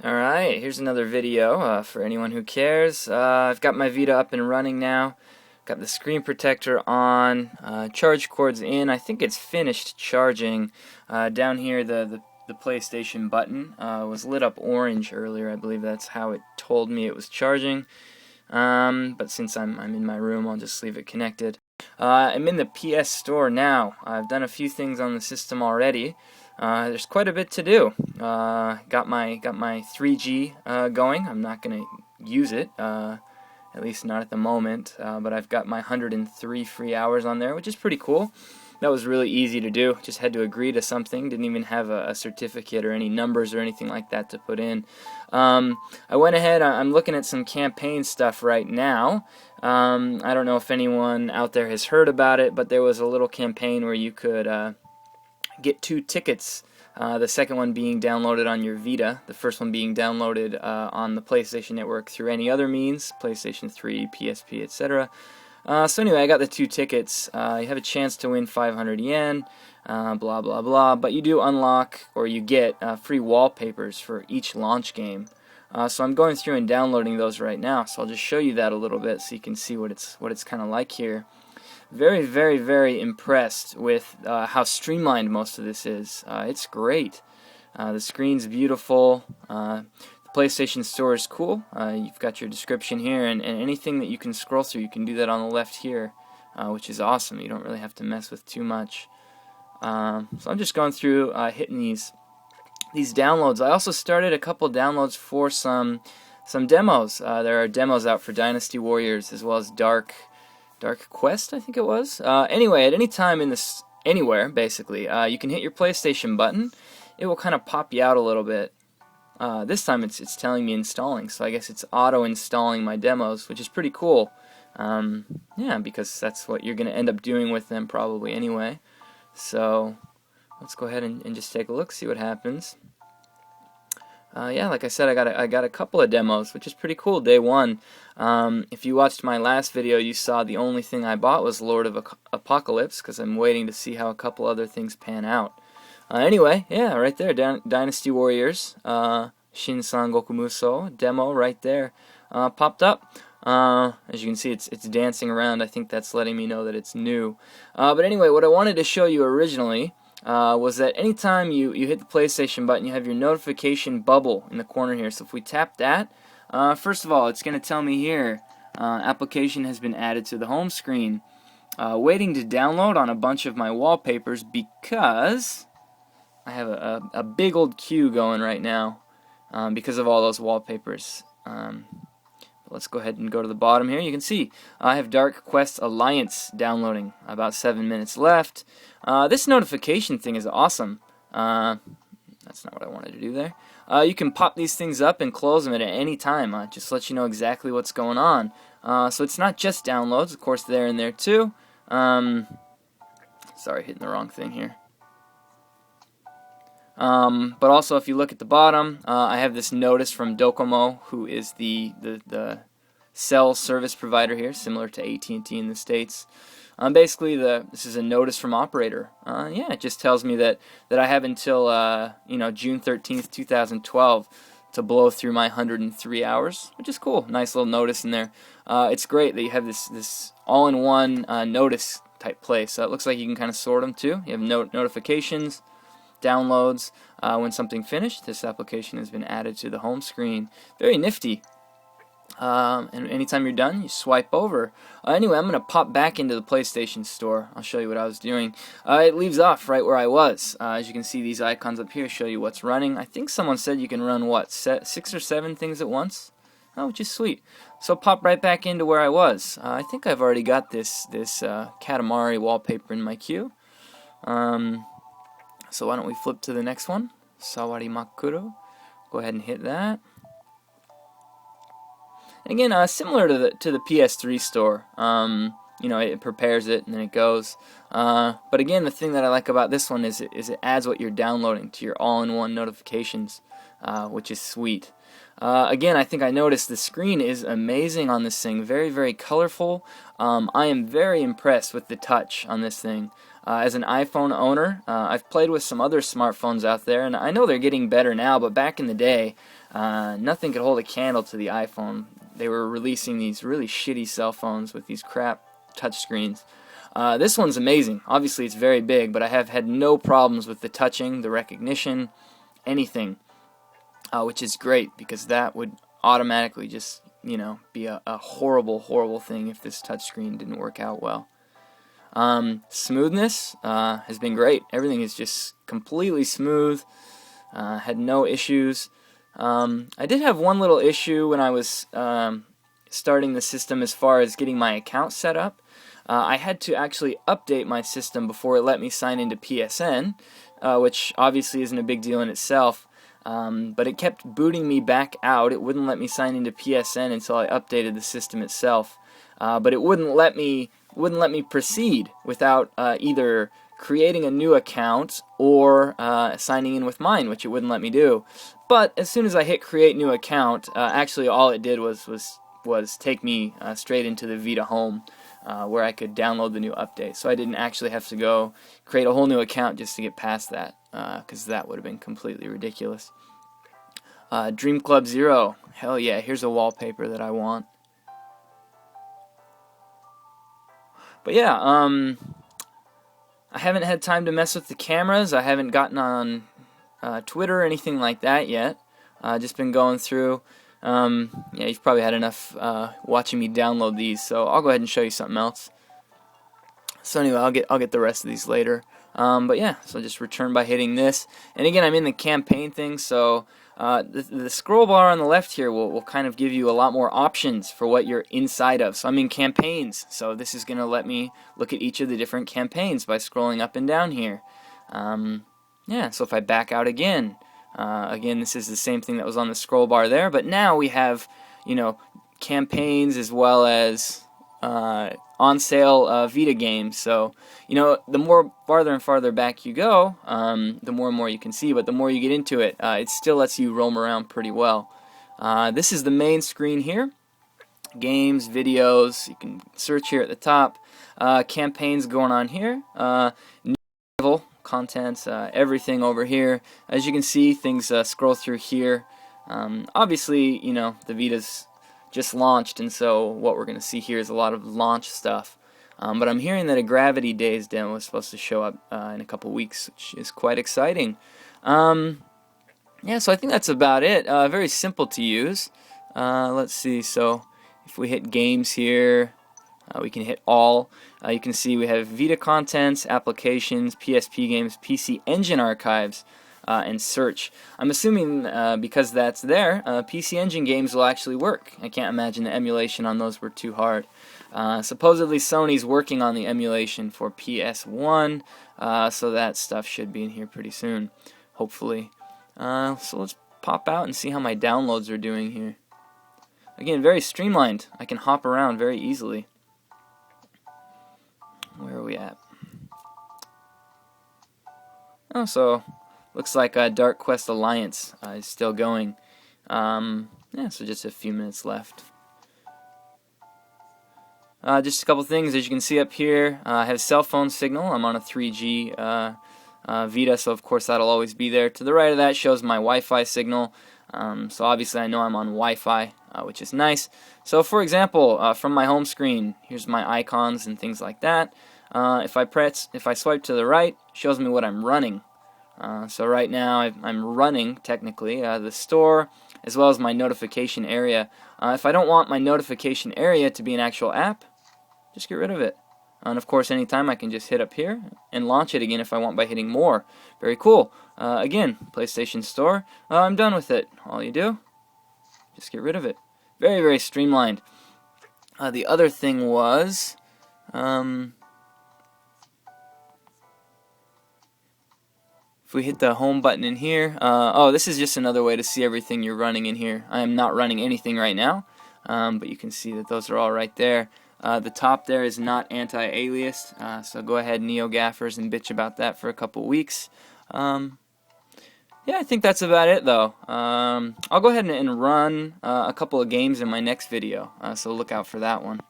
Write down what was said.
Alright, here's another video for anyone who cares. I've got my Vita up and running now. Got the screen protector on, charge cord's in. I think it's finished charging. Down here the PlayStation button was lit up orange earlier. I believe that's how it told me it was charging. But since I'm in my room, I'll just leave it connected. I'm in the PS Store now. I've done a few things on the system already. There's quite a bit to do. Got my 3G going. I'm not going to use it, at least not at the moment, but I've got my 103 free hours on there, which is pretty cool. That was really easy to do. Just had to agree to something. Didn't even have a certificate or any numbers or anything like that to put in. I went ahead. I'm looking at some campaign stuff right now. I don't know if anyone out there has heard about it, but there was a little campaign where you could get 2 tickets, the second one being downloaded on your Vita, the first one being downloaded on the PlayStation Network through any other means, PlayStation 3, PSP, etc. So anyway, I got the 2 tickets. You have a chance to win 500 yen, blah blah blah, but you do unlock, or you get, free wallpapers for each launch game. So I'm going through and downloading those right now, so I'll just show you that a little bit so you can see what it's kind of like here. Very, very, very impressed with how streamlined most of this is. It's great. The screen's beautiful. The PlayStation Store is cool. You've got your description here, and anything that you can scroll through, you can do that on the left here, which is awesome. You don't really have to mess with too much. So I'm just going through, hitting these downloads. I also started a couple downloads for some demos. There are demos out for Dynasty Warriors as well as Dark Quest, I think it was. Anyway, at any time anywhere, basically, you can hit your PlayStation button. It will kind of pop you out a little bit. This time it's telling me installing, so I guess it's auto-installing my demos, which is pretty cool. Yeah, because that's what you're going to end up doing with them probably anyway. So let's go ahead and just take a look, see what happens. Yeah, like I said, I got a couple of demos, which is pretty cool. Day one. If you watched my last video, you saw the only thing I bought was Lord of Apocalypse, because I'm waiting to see how a couple other things pan out. Anyway, yeah, right there, Dynasty Warriors, Shin-san Goku Musou demo right there, popped up. As you can see, it's dancing around. I think that's letting me know that it's new. But anyway, what I wanted to show you originally was that anytime you hit the PlayStation button, you have your notification bubble in the corner here. So if we tap that, first of all, it's going to tell me here, application has been added to the home screen. Waiting to download on a bunch of my wallpapers because I have a big old queue going right now because of all those wallpapers. Let's go ahead and go to the bottom here. You can see I have Dark Quest Alliance downloading. About 7 minutes left. This notification thing is awesome. That's not what I wanted to do there. You can pop these things up and close them at any time. Just let you know exactly what's going on. So it's not just downloads. Of course, they're in there too. Sorry, hitting the wrong thing here. But also, if you look at the bottom, I have this notice from Docomo, who is the cell service provider here, similar to AT&T in the States. Basically, this is a notice from operator. Yeah, it just tells me that I have until June 13th, 2012 to blow through my 103 hours, which is cool. Nice little notice in there. It's great that you have this all-in-one notice type place. So it looks like you can kind of sort them too. You have notifications, downloads, when something finished. This application has been added to the home screen. Very nifty. And anytime you're done, you swipe over. Anyway, I'm going to pop back into the PlayStation Store. I'll show you what I was doing. It leaves off right where I was. As you can see, these icons up here show you what's running. I think someone said you can run, what, 6 or 7 things at once? Oh, which is sweet. So pop right back into where I was. I think I've already got this Katamari wallpaper in my queue. So why don't we flip to the next one? Sawari Makuro. Go ahead and hit that. And again, similar to the PS3 store. It prepares it and then it goes. But again, the thing that I like about this one is it adds what you're downloading to your all-in-one notifications, which is sweet. Again, I think I noticed the screen is amazing on this thing. Very, very colorful. I am very impressed with the touch on this thing. as an iPhone owner. I've played with some other smartphones out there, and I know they're getting better now, but back in the day, nothing could hold a candle to the iPhone. They were releasing these really shitty cell phones with these crap touchscreens. This one's amazing. Obviously, it's very big, but I have had no problems with the touching, the recognition, anything, which is great, because that would automatically just, be a horrible, horrible thing if this touchscreen didn't work out well. Smoothness has been great. Everything is just completely smooth. Had no issues. I did have one little issue when I was starting the system as far as getting my account set up. I had to actually update my system before it let me sign into PSN, which obviously isn't a big deal in itself. But it kept booting me back out. It wouldn't let me sign into PSN until I updated the system itself. But it wouldn't let me proceed without either creating a new account or signing in with mine, which it wouldn't let me do. But as soon as I hit create new account, actually all it did was take me straight into the Vita home, where I could download the new update. So I didn't actually have to go create a whole new account just to get past that, because that would have been completely ridiculous. Dream Club Zero, hell yeah, here's a wallpaper that I want. But yeah, I haven't had time to mess with the cameras. I haven't gotten on Twitter or anything like that yet. Just been going through. Yeah, you've probably had enough watching me download these, so I'll go ahead and show you something else. So anyway, I'll get the rest of these later. But yeah, so just return by hitting this. And again, I'm in the campaign thing, so the scroll bar on the left here will kind of give you a lot more options for what you're inside of. So I'm in campaigns, so this is going to let me look at each of the different campaigns by scrolling up and down here. Yeah, so if I back out again, this is the same thing that was on the scroll bar there, but now we have, campaigns as well as on sale Vita games. So, the more farther and farther back you go, the more and more you can see, but the more you get into it, it still lets you roam around pretty well. This is the main screen here. Games, videos, you can search here at the top. Campaigns going on here. New level contents, everything over here. As you can see, things scroll through here. Obviously, the Vita's just launched, and so what we're going to see here is a lot of launch stuff. But I'm hearing that a Gravity Days demo is supposed to show up in a couple weeks, which is quite exciting. Yeah, so I think that's about it. Very simple to use. Let's see, so if we hit games here, we can hit all. You can see we have Vita contents, applications, PSP games, PC Engine archives, and search. I'm assuming because that's there, PC Engine games will actually work. I can't imagine the emulation on those were too hard. Supposedly Sony's working on the emulation for PS1, so that stuff should be in here pretty soon, hopefully. So let's pop out and see how my downloads are doing here. Again, very streamlined. I can hop around very easily. Where are we at? Oh, so looks like Dark Quest Alliance is still going. Yeah, so just a few minutes left. Just a couple things. As you can see up here, I have cell phone signal. I'm on a 3G Vita, so of course that'll always be there. To the right of that shows my Wi-Fi signal. So obviously I know I'm on Wi-Fi, which is nice. So for example, from my home screen, here's my icons and things like that. If I swipe to the right, it shows me what I'm running. So right now I'm running, technically, the store as well as my notification area. If I don't want my notification area to be an actual app, just get rid of it. And of course, anytime I can just hit up here and launch it again if I want by hitting more. Very cool. Again, PlayStation Store. I'm done with it. All you do, just get rid of it. Very, very streamlined. The other thing was, if we hit the home button in here, oh, this is just another way to see everything you're running in here. I am not running anything right now, but you can see that those are all right there. The top there is not anti-aliased, so go ahead, NeoGaffers, and bitch about that for a couple weeks. Yeah, I think that's about it, though. I'll go ahead and run a couple of games in my next video, so look out for that one.